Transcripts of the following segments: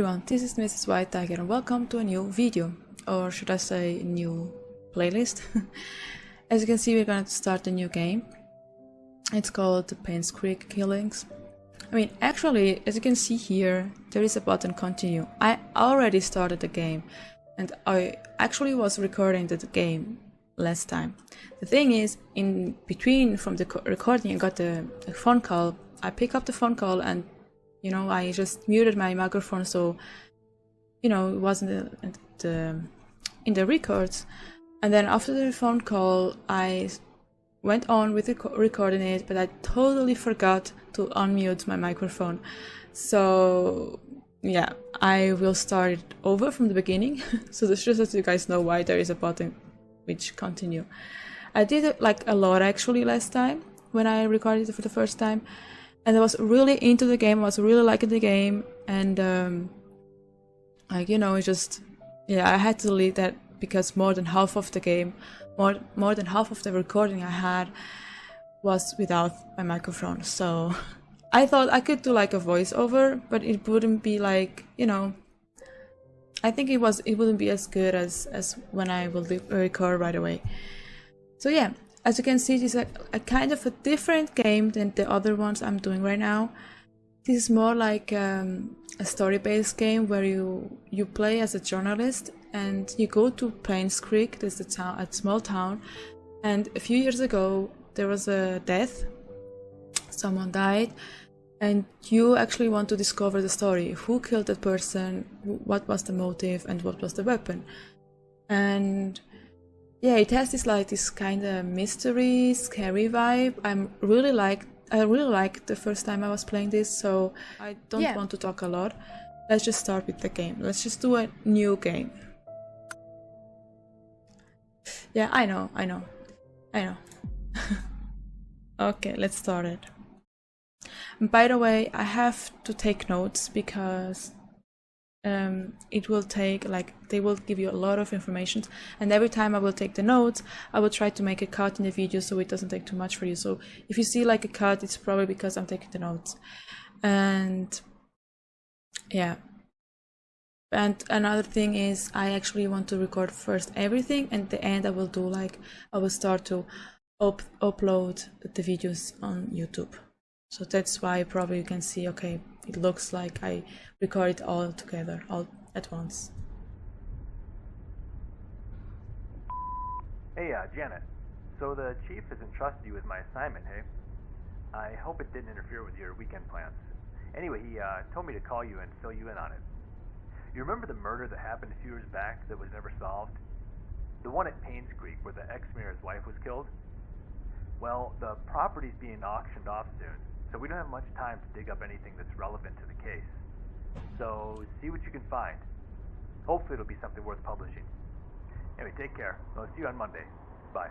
everyone, this is Mrs. White Tiger and welcome to a new video, or should I say new playlist. As you can see, we're going to start a new game. It's called the Painscreek Killings. I mean, actually, as you can see here, there is a button continue. I already started the game and I actually was recording the game last time. The thing is, in between from the recording, I got a phone call. I pick up the phone call and I just muted my microphone, so it wasn't in the records. And then after the phone call, I went on with recording it, but I totally forgot to unmute my microphone. So yeah, I will start it over from the beginning. So that's just so you guys know why there is a button which continue. I did it like a lot actually last time when I recorded it for the first time. And I was really into the game, I was really liking the game, and I had to delete that because more than half of the game, more than half of the recording I had was without my microphone. So I thought I could do like a voiceover, but it wouldn't be like, I think it wouldn't be as good as when I will record right away. So yeah. As you can see, this is a kind of a different game than the other ones I'm doing right now. This is more like a story-based game where you play as a journalist and you go to Painscreek, that's a small town, and a few years ago there was a death, someone died, and you actually want to discover the story. Who killed that person, what was the motive, and what was the weapon. And yeah, it has this kind of mystery, scary vibe. I really liked the first time I was playing this, so I don't want to talk a lot. Let's just start with the game. Let's just do a new game. Yeah, I know. Okay, let's start it. And by the way, I have to take notes because it will take, they will give you a lot of information, and every time I will take the notes, I will try to make a cut in the video so it doesn't take too much for you. So if you see like a cut, it's probably because I'm taking the notes. And yeah, and another thing is I actually want to record first everything, and at the end I will start to upload the videos on YouTube. So that's why probably you can see, okay, it looks like I record it all together, all at once. Hey, Janet. So the chief has entrusted you with my assignment, hey? I hope it didn't interfere with your weekend plans. Anyway, he told me to call you and fill you in on it. You remember the murder that happened a few years back that was never solved? The one at Painscreek where the ex-mayor's wife was killed? Well, the property's being auctioned off soon, so we don't have much time to dig up anything that's relevant to the case. So, see what you can find. Hopefully it'll be something worth publishing. Anyway, take care. I'll see you on Monday. Bye.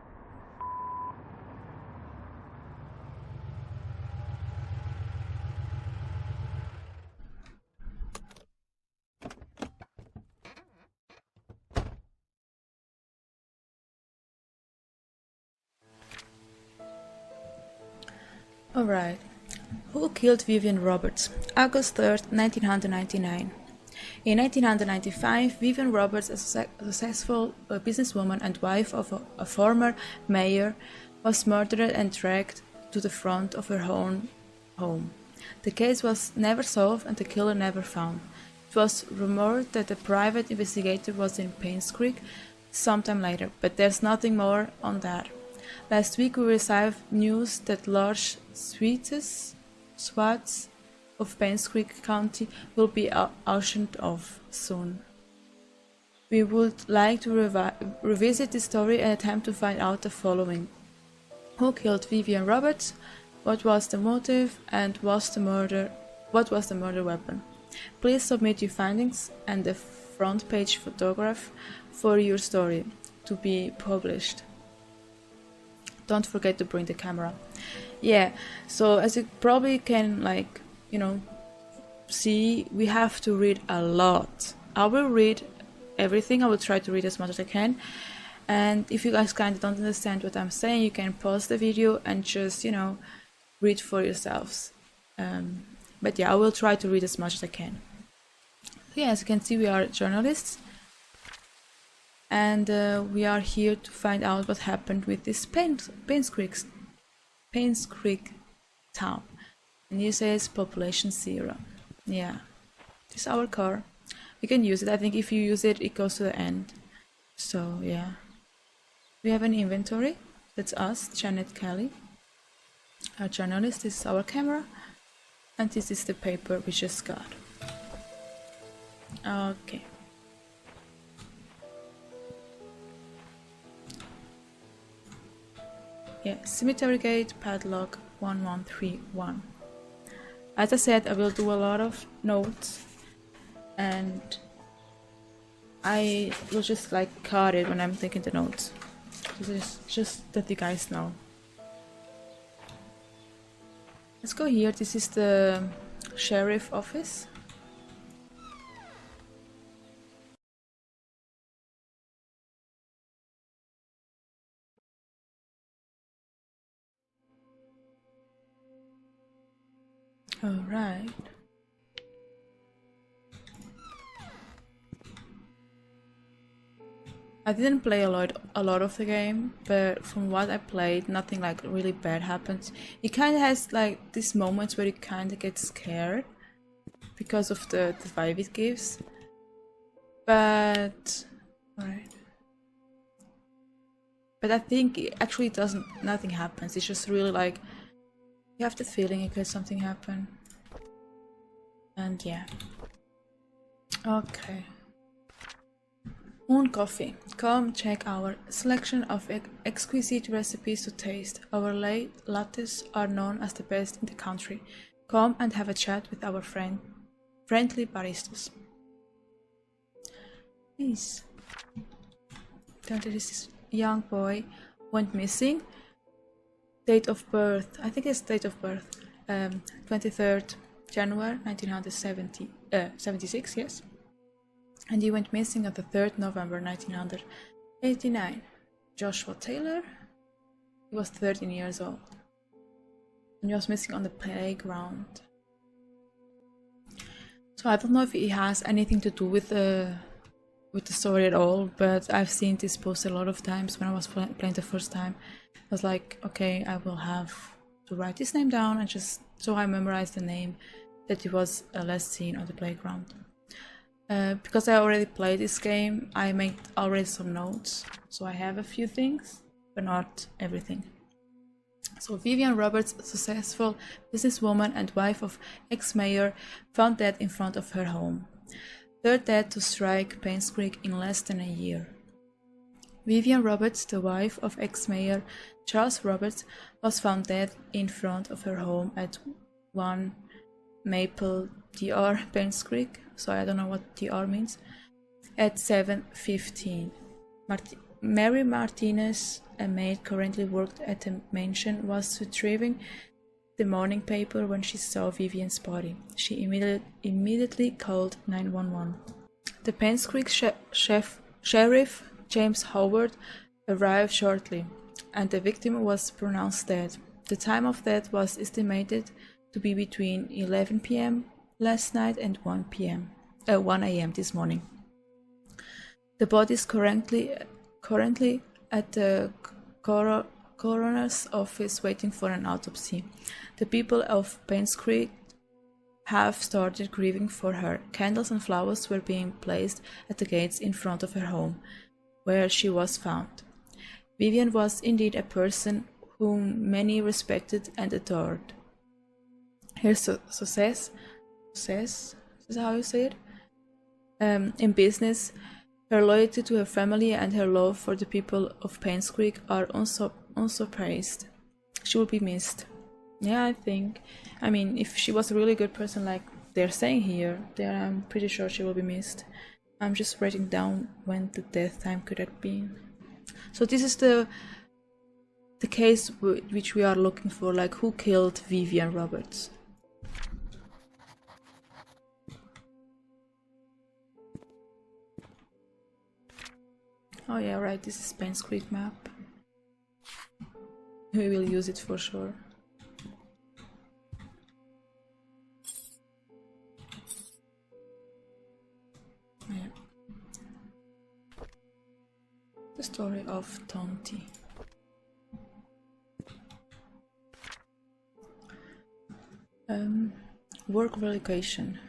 Alright. Who killed Vivian Roberts? August 3rd, 1999. In 1995, Vivian Roberts, a successful businesswoman and wife of a former mayor, was murdered and dragged to the front of her own home. The case was never solved and the killer never found. It was rumored that a private investigator was in Painscreek sometime later, but there's nothing more on that. Last week we received news that large swaths of Painscreek County will be auctioned off soon. We would like to revisit this story and attempt to find out the following. Who killed Vivian Roberts? What was the motive? And what was the murder weapon? Please submit your findings and the front page photograph for your story to be published. Don't forget to bring the camera. Yeah, so as you probably can see, we have to read a lot. I will read everything. I will try to read as much as I can. And if you guys kind of don't understand what I'm saying, you can pause the video and just, read for yourselves. But yeah, I will try to read as much as I can. Yeah, as you can see, we are journalists, and we are here to find out what happened with this Painscreek town. And here says population 0. Yeah, this is our car. We can use it. I think if you use it, it goes to the end. So yeah, we have an inventory. That's us, Janet Kelly, our journalist. This is our camera, and this is the paper we just got. Okay. Yeah, cemetery gate, padlock 1131. As I said, I will do a lot of notes, and I will just like cut it when I'm taking the notes. This is just that you guys know. Let's go here. This is the sheriff office. All right. I didn't play a lot of the game, but from what I played, nothing like really bad happens. It kind of has like these moments where you kind of get scared because of the vibe it gives. But alright. But I think it actually nothing happens. It's just really like you have the feeling it could something happen. And yeah. Okay. Moon Coffee. Come check our selection of exquisite recipes to taste. Our lattes are known as the best in the country. Come and have a chat with our friendly baristas. Nice. Then there is this young boy went missing. Date of birth. I think it's date of birth. 23rd January 1976. Yes. And he went missing on the 3rd November 1989. Joshua Taylor, he was 13 years old. And he was missing on the playground. So I don't know if it has anything to do with the story at all, but I've seen this post a lot of times when I was playing the first time. I was like, okay, I will have to write his name down, and just so I memorized the name, that he was last seen on the playground. Because I already played this game, I made already some notes, so I have a few things, but not everything. So Vivian Roberts, successful businesswoman and wife of ex-mayor, found dead in front of her home. Third death to strike Painscreek in less than a year. Vivian Roberts, the wife of ex-mayor Charles Roberts, was found dead in front of her home at 1 Maple Dr. Painscreek. So I don't know what DR means. At 7:15. Mary Martinez, a maid currently worked at the mansion, was retrieving the morning paper when she saw Vivian's body. She immediately called 911. The Painscreek sheriff, James Howard, arrived shortly, and the victim was pronounced dead. The time of death was estimated to be between 11 p.m. last night and 1 a.m. this morning. The body is currently at the coroner's office waiting for an autopsy. The people of Painscreek have started grieving for her. Candles and flowers were being placed at the gates in front of her home, where she was found. Vivian was indeed a person whom many respected and adored. Her success is how you say it? In business, her loyalty to her family and her love for the people of Painscreek are unsurpassed. She will be missed. Yeah, I think. I mean, if she was a really good person, like they're saying here, then I'm pretty sure she will be missed. I'm just writing down when the death time could have been. So this is the case which we are looking for, like who killed Vivian Roberts. Oh yeah, right, this is Painscreek map. We will use it for sure. The story of Tonti. Work relocation.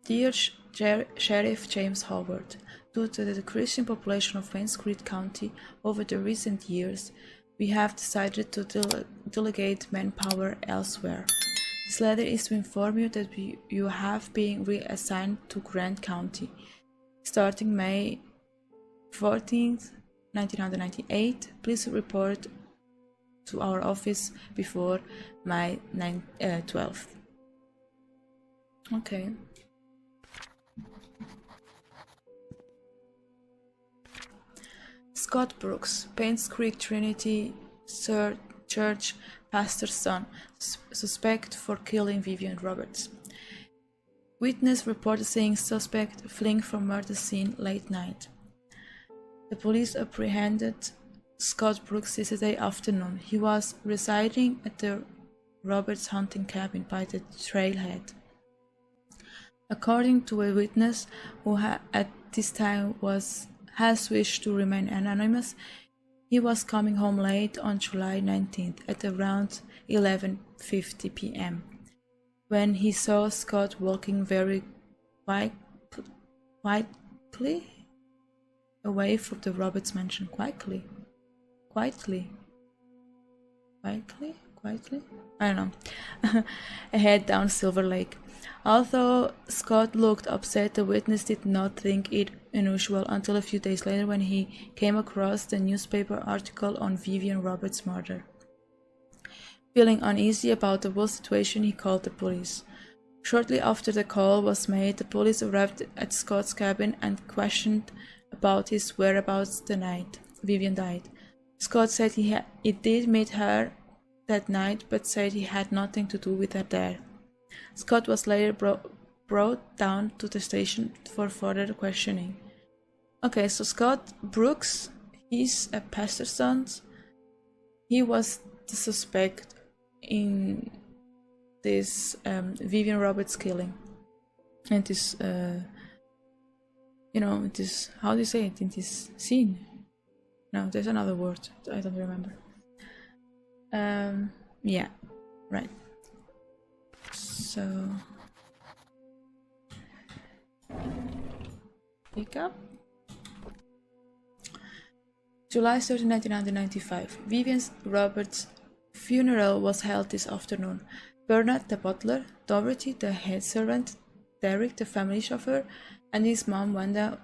Dear Sheriff James Howard, due to the decreasing population of Painscreek County over the recent years, we have decided to delegate manpower elsewhere. This letter is to inform you that you have been reassigned to Grant County. Starting May 14th, 1998, please report to our office before May 12th. Okay. Scott Brooks, Painscreek Trinity Church pastor's son, suspect for killing Vivian Roberts. Witness reported seeing suspect fleeing from murder scene late night. The police apprehended Scott Brooks yesterday afternoon. He was residing at the Roberts hunting cabin by the trailhead. According to a witness who at this time has wished to remain anonymous, he was coming home late on July 19th at around 11:50 p.m. when he saw Scott walking very quietly away from the Roberts mansion. Quietly? I don't know. Ahead down Silver Lake. Although Scott looked upset, the witness did not think it unusual until a few days later when he came across the newspaper article on Vivian Roberts' murder. Feeling uneasy about the whole situation, he called the police. Shortly after the call was made, the police arrived at Scott's cabin and questioned about his whereabouts the night Vivian died. Scott said he did meet her that night, but said he had nothing to do with her there. Scott was later brought down to the station for further questioning. Okay, so Scott Brooks, he's a pastor's son. He was the suspect in this Vivian Roberts killing. And this, this, how do you say it, in this scene? No, there's another word, I don't remember. Yeah, right. So, pick up. July 30, 1995. Vivian Roberts' funeral was held this afternoon. Bernard, the butler, Dorothy, the head servant, Derek, the family chauffeur, and his mom, Wanda,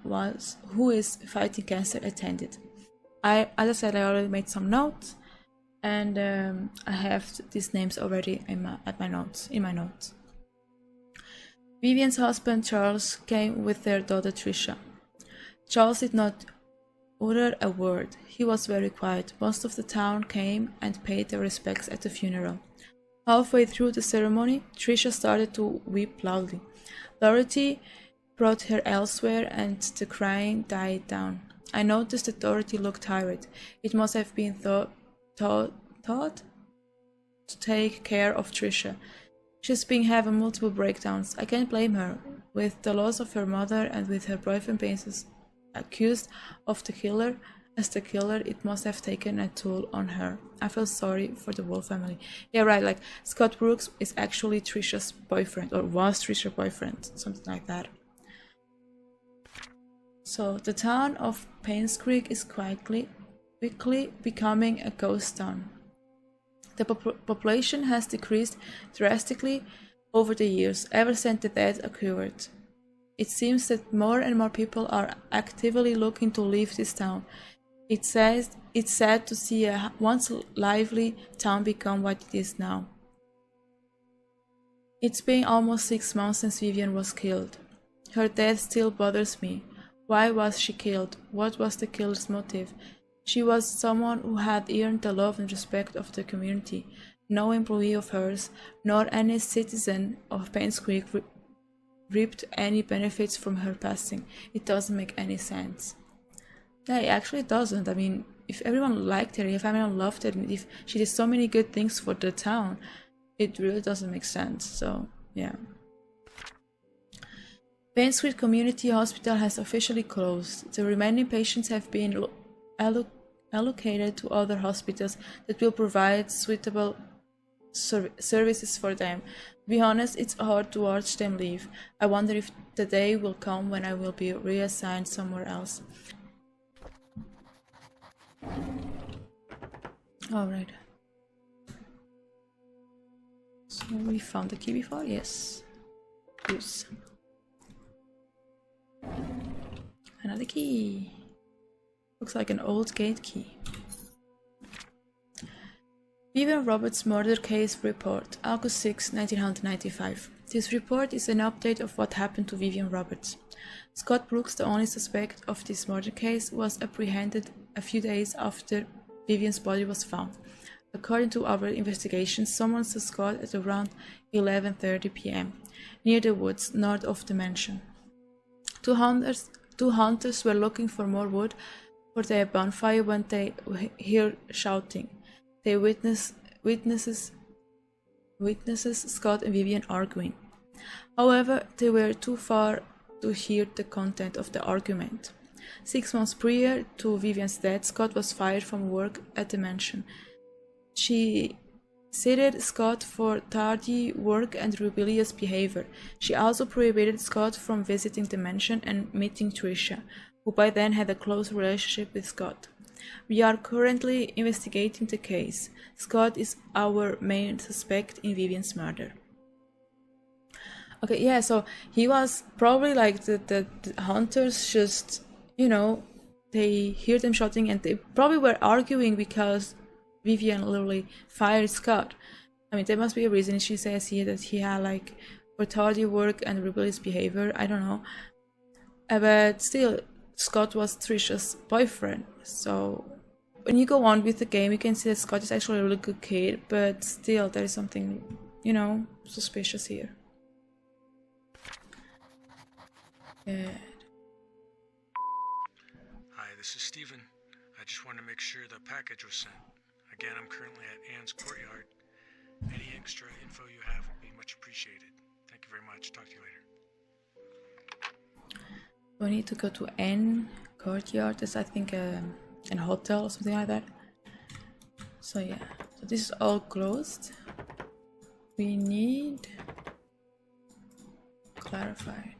who is fighting cancer, attended. As I said, I already made some notes, and I have these names already in my notes. Vivian's husband Charles came with their daughter Tricia. Charles did not utter a word. He was very quiet. Most of the town came and paid their respects at the funeral. Halfway through the ceremony, Tricia started to weep loudly. Dorothy brought her elsewhere and the crying died down. I noticed that Dorothy looked tired. It must have been thought to take care of Tricia. She's been having multiple breakdowns. I can't blame her. With the loss of her mother and with her boyfriend being accused of the killer, it must have taken a toll on her. I feel sorry for the whole family. Yeah, right, like Scott Brooks is actually Tricia's boyfriend, or was Tricia's boyfriend, something like that. So the town of Painscreek is quickly becoming a ghost town. The population has decreased drastically over the years, ever since the death occurred. It seems that more and more people are actively looking to leave this town. It's sad to see a once lively town become what it is now. It's been almost 6 months since Vivian was killed. Her death still bothers me. Why was she killed? What was the killer's motive? She was someone who had earned the love and respect of the community. No employee of hers, nor any citizen of Painscreek reaped any benefits from her passing. It doesn't make any sense. Yeah, it actually doesn't. I mean, if everyone liked her, if everyone loved her, and if she did so many good things for the town, it really doesn't make sense. So, yeah. Painscreek Community Hospital has officially closed. The remaining patients have been allocated to other hospitals that will provide suitable services for them. To be honest, it's hard to watch them leave. I wonder if the day will come when I will be reassigned somewhere else. Alright. So we found the key before? Yes. Use. Another key. Looks like an old gate key. Vivian Roberts' murder case report, August 6, 1995. This report is an update of what happened to Vivian Roberts. Scott Brooks, the only suspect of this murder case, was apprehended a few days after Vivian's body was found. According to our investigation, someone saw Scott at around 11:30 p.m. near the woods north of the mansion. Two hunters were looking for more wood for their bonfire when they heard shouting. They witnesses Scott and Vivian arguing. However, they were too far to hear the content of the argument. 6 months prior to Vivian's death, Scott was fired from work at the mansion. She cited Scott for tardy work and rebellious behavior. She also prohibited Scott from visiting the mansion and meeting Tricia, who by then had a close relationship with Scott. We are currently investigating the case. Scott is our main suspect in Vivian's murder. Okay, yeah, so he was probably like the hunters just, you know, they hear them shouting and they probably were arguing because Vivian literally fired Scott. I mean, there must be a reason. She says here that he had like for tardy work and rebellious behavior. I don't know. But still, Scott was Tricia's boyfriend. So when you go on with the game, you can see that Scott is actually a really good kid, but still there is something, you know, suspicious here. Good. Hi, this is Steven. I just wanted to make sure the package was sent. Again, I'm currently at Anne's courtyard. Any extra info you have would be much appreciated. Thank you very much. Talk to you later. We need to go to Anne courtyard. There's I think a hotel or something like that. So yeah, so this is all closed. We need clarified.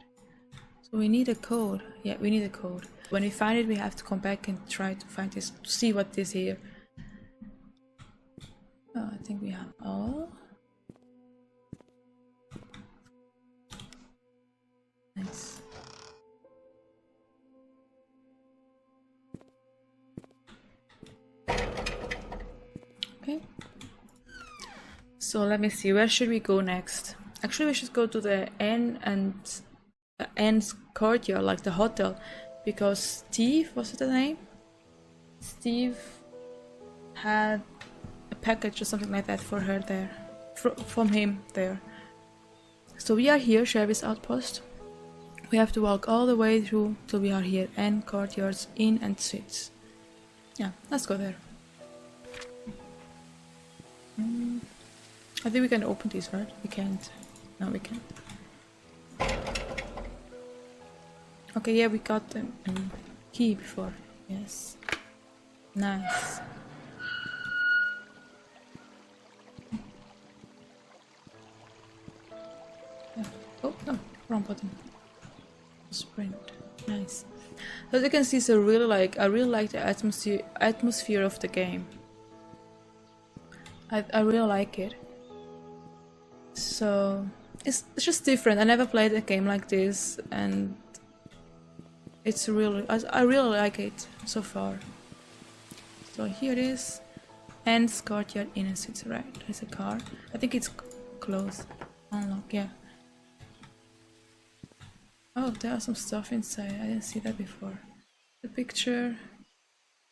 So we need a code. Yeah, we need a code. When we find it, we have to come back and try to find this to see what is here. Oh, I think we have all. Nice. Okay. So let me see, where should we go next? Actually, we should go to the Anne's courtyard, like the hotel, because Steve, was it the name? Steve had a package or something like that for her there, from him there. So we are here, Sheriff's Outpost. We have to walk all the way through till we are here, Anne Courtyard's Inn and Suites. Yeah, let's go there. I think we can open this, right? We can't. No, we can't. Okay, yeah, we got a key before. Yes. Nice. Oh, no, wrong button. Sprint. Nice. As you can see, it's I really like the atmosphere of the game. I really like it. So it's just different. I never played a game like this, and it's really I really like it so far. So here it is, Anne's Courtyard Inn and Suites. Right, there's a car. I think it's closed. Unlock, yeah. Oh, there are some stuff inside. I didn't see that before. The picture,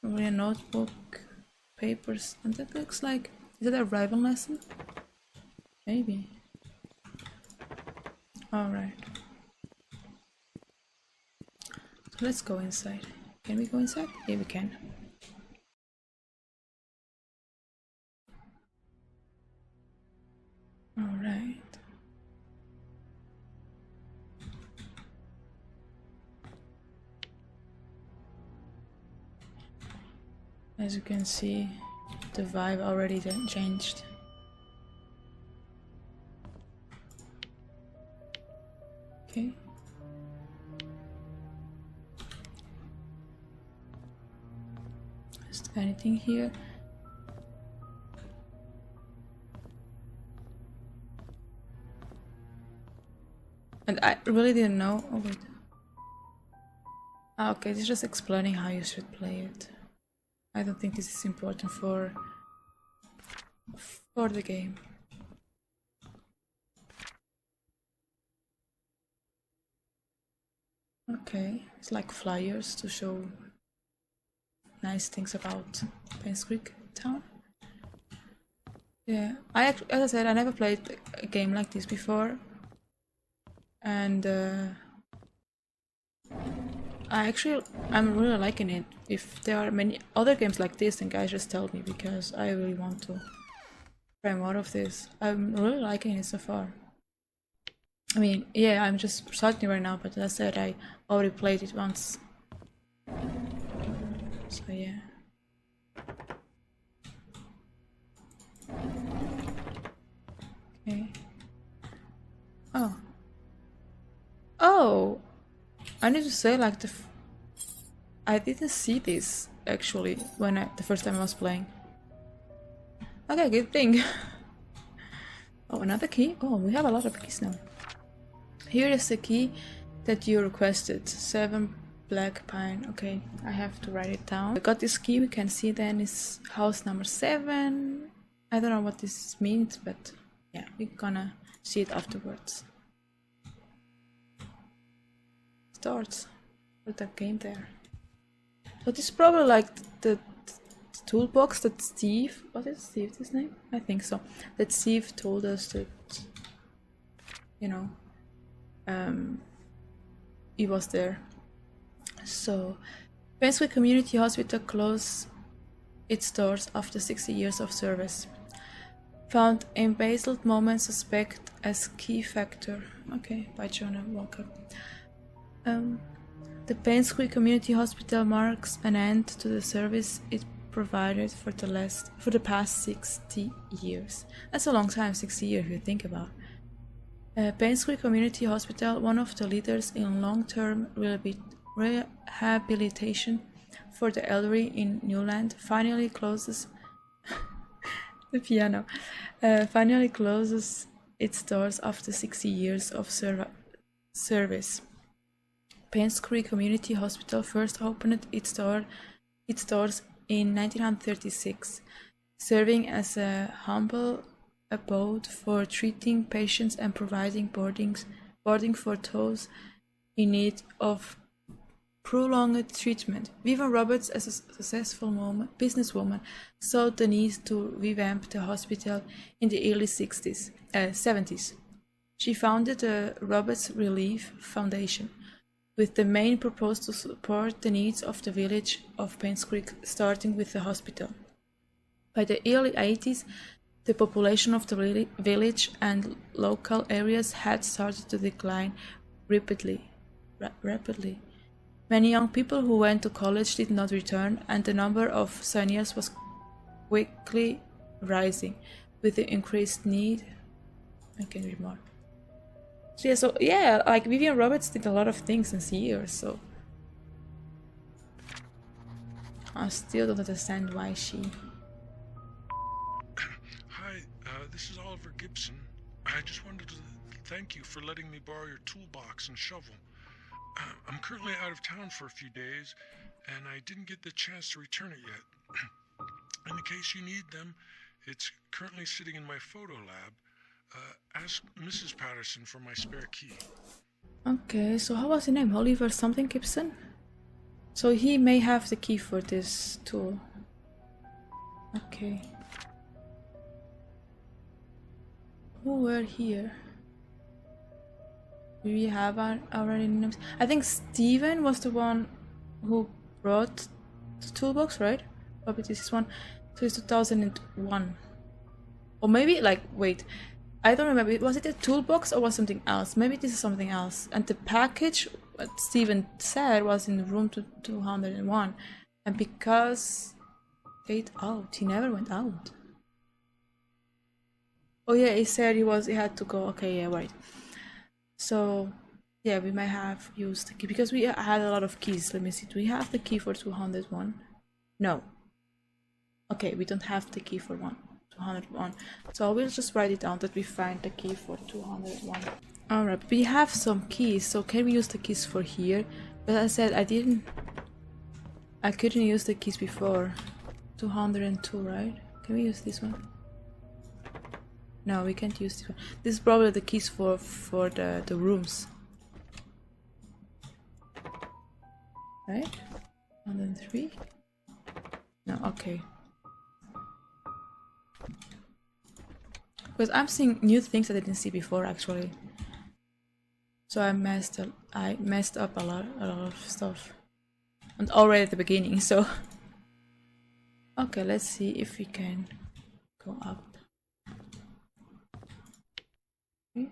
probably a notebook, papers, and that looks like, is it a rival lesson? Maybe. Alright. So let's go inside. Can we go inside? Yeah, we can. Alright. As you can see, the vibe already changed. Okay. Is there anything here? And I really didn't know. Oh wait. Ah, okay, it's just explaining how you should play it. I don't think this is important for the game. Okay, it's like flyers to show nice things about Painscreek town. Yeah, as I said, I never played a game like this before, and I'm really liking it. If there are many other games like this, then guys just tell me, because I really want to try more of this. I'm really liking it so far. I mean, yeah, I'm just starting right now, but as I said, I already played it once. So yeah. Okay. Oh. Oh! I need to say, like, I didn't see this, actually, when the first time I was playing. Okay, good thing. Oh, another key? Oh, we have a lot of keys now. Here is the key that you requested. 7 black pine. Okay, I have to write it down. I got this key, we can see then is house number 7. I don't know what this means, but yeah, we're gonna see it afterwards. Starts with that game there. So this is probably like the toolbox that Steve, was it Steve his name? I think so. That Steve told us that, you know, he was there. So, Painscreek Community Hospital closed its doors after 60 years of service. Found embezzled moment suspect as key factor. Okay, by Jonah Walker. The Painscreek Community Hospital marks an end to the service it provided for the past 60 years. That's a long time, 60 years if you think about. Painscreek Community Hospital, one of the leaders in long-term rehabilitation for the elderly in Newland, finally closes the piano. Finally closes its doors after 60 years of service. Painscreek Community Hospital first opened its doors in 1936, serving as a humble abode for treating patients and providing boarding for those in need of prolonged treatment. Vivian Roberts, as a successful businesswoman, saw the need to revamp the hospital in the early 70s. She founded the Roberts Relief Foundation, with the main purpose to support the needs of the village of Painscreek, starting with the hospital. By the early 80s, the population of the village and local areas had started to decline rapidly. Many young people who went to college did not return, and the number of seniors was quickly rising, with the increased need. I can read more. So yeah, like Vivian Roberts did a lot of things in years, so I still don't understand why she. Hi, this is Oliver Gibson. I just wanted to thank you for letting me borrow your toolbox and shovel. I'm currently out of town for a few days, and I didn't get the chance to return it yet. In the case you need them, it's currently sitting in my photo lab. Ask Mrs. Patterson for my spare key. Okay, so how was his name? Oliver something Gibson? So he may have the key for this tool. Okay. Who were here? Do we have already names? I think Steven was the one who brought the toolbox, right? Probably this is one. So it's 2001. Or maybe, like, wait. I don't remember. Was it a toolbox or was something else? Maybe this is something else. And the package, what Steven said, was in room 201. And because Gate out. He never went out. Oh yeah, he said he had to go. Okay, yeah, right. So yeah, we might have used the key because we had a lot of keys. Let me see. Do we have the key for 201? No. Okay, we don't have the key for 201. So I will just write it down that we find the key for 201. Alright, we have some keys, so can we use the keys for here? But I said I couldn't use the keys before. 202, right? Can we use this one? No, we can't use this one. This is probably the keys for the rooms. Right? 103? No, okay. Because I'm seeing new things that I didn't see before actually. So I messed up a lot of stuff. And already at the beginning, so okay, let's see if we can go up. Right.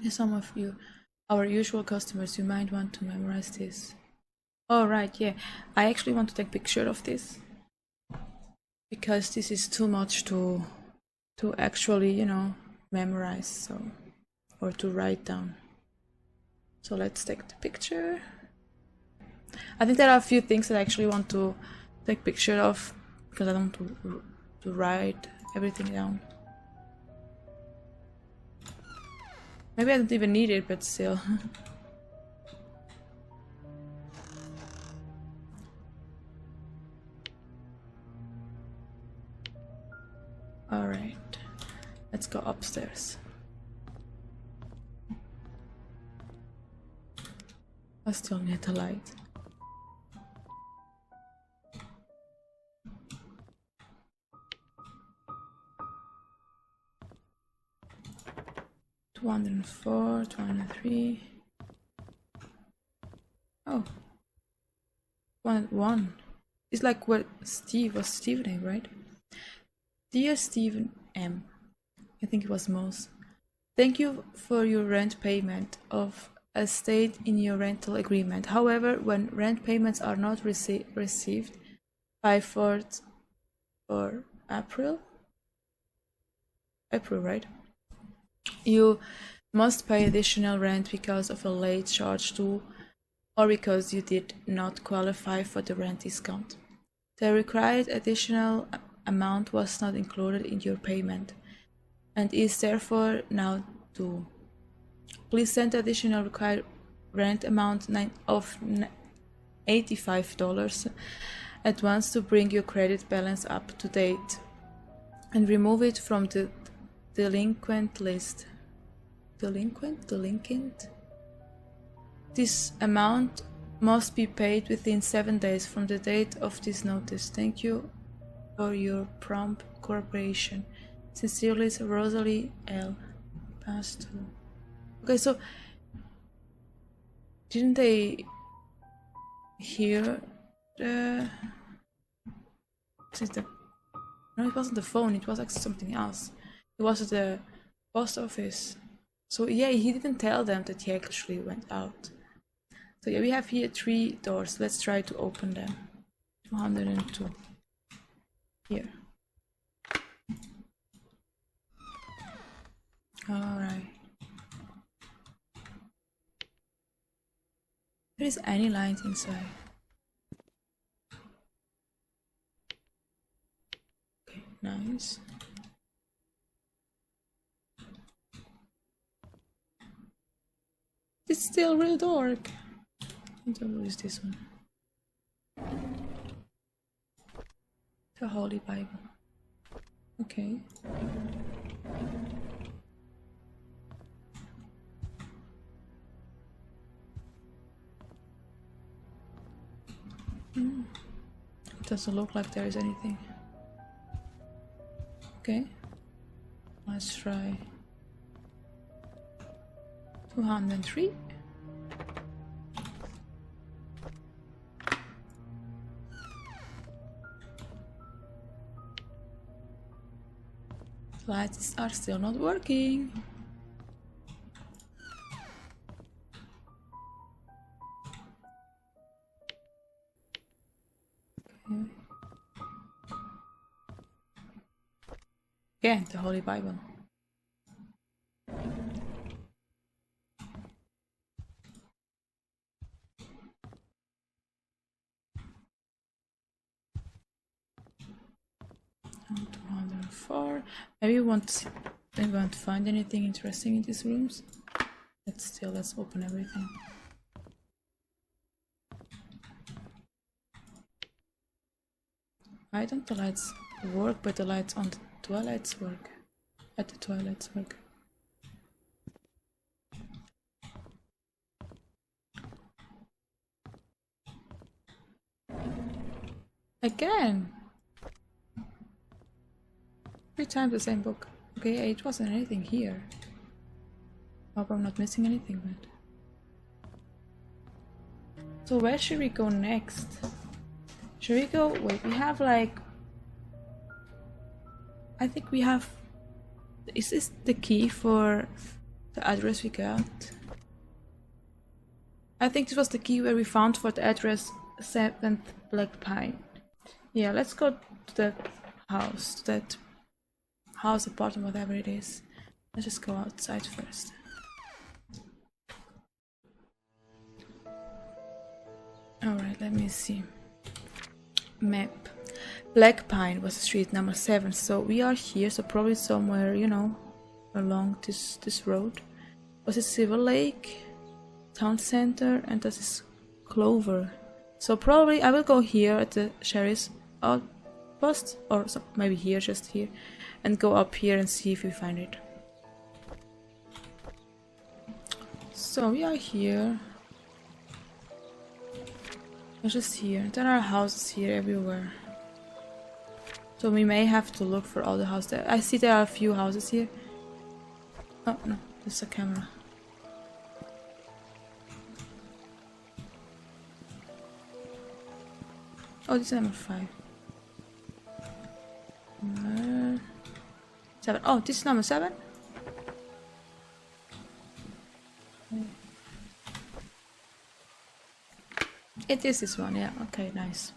Some of you, our usual customers, you might want to memorize this. Oh right, yeah. I actually want to take a picture of this because this is too much to actually, you know, memorize, so, or to write down. So let's take the picture. I think there are a few things that I actually want to take picture of because I don't want to write everything down. Maybe I don't even need it, but still. Alright, let's go upstairs. I still need the light. $204, $203. Oh, 101. It's like what Steve was Steve's name, right? Dear Stephen M. I think it was Moss. Thank you for your rent payment of as stated in your rental agreement. However, when rent payments are not received by 4th or April, right? You must pay additional rent because of a late charge to or because you did not qualify for the rent discount. The required additional amount was not included in your payment and is therefore now due. Please send the additional required rent amount of $85 at once to bring your credit balance up to date and remove it from the delinquent list. Delinquent? This amount must be paid within 7 days from the date of this notice. Thank you for your prompt cooperation. Sincerely, Rosalie L. Pastor. Okay, so didn't they hear the... No, it wasn't the phone, it was actually something else. It was the post office. So yeah, he didn't tell them that he actually went out. So yeah, we have here 3 doors. Let's try to open them. 202. Here. Alright. There is any light inside. Okay, nice. It's still real dark. What is this one? The Holy Bible. Okay. It doesn't look like there is anything. Okay. Let's try 203. Lights are still not working. Okay. Yeah, the Holy Bible. And 204. Maybe we won't find anything interesting in these rooms. Let's open everything. Why don't the lights work, but the lights on the toilets work? At the toilets work. Again! 3 times the same book. Okay, it wasn't anything here. Hope I'm not missing anything, but... So where should we go next? Should we go... Wait, we have like... I think we have... Is this the key for the address we got? I think this was the key where we found for the address 7th Black Pine. Yeah, let's go to that house, to that house, apartment, whatever it is. Let's just go outside first. Alright, let me see. Map. Black Pine was street number 7, so we are here, so probably somewhere, you know, along this road. Was it Silver Lake, Town Center, and this is Clover. So probably I will go here at the sheriff's outpost, or so maybe here, just here, and go up here and see if we find it. So we are here. We're just here. There are houses here everywhere. So we may have to look for all the houses. I see there are a few houses here. Oh no, there's a camera. Oh, this is number 5. 7. Oh, this is number 7? It is this one, yeah. Okay, nice.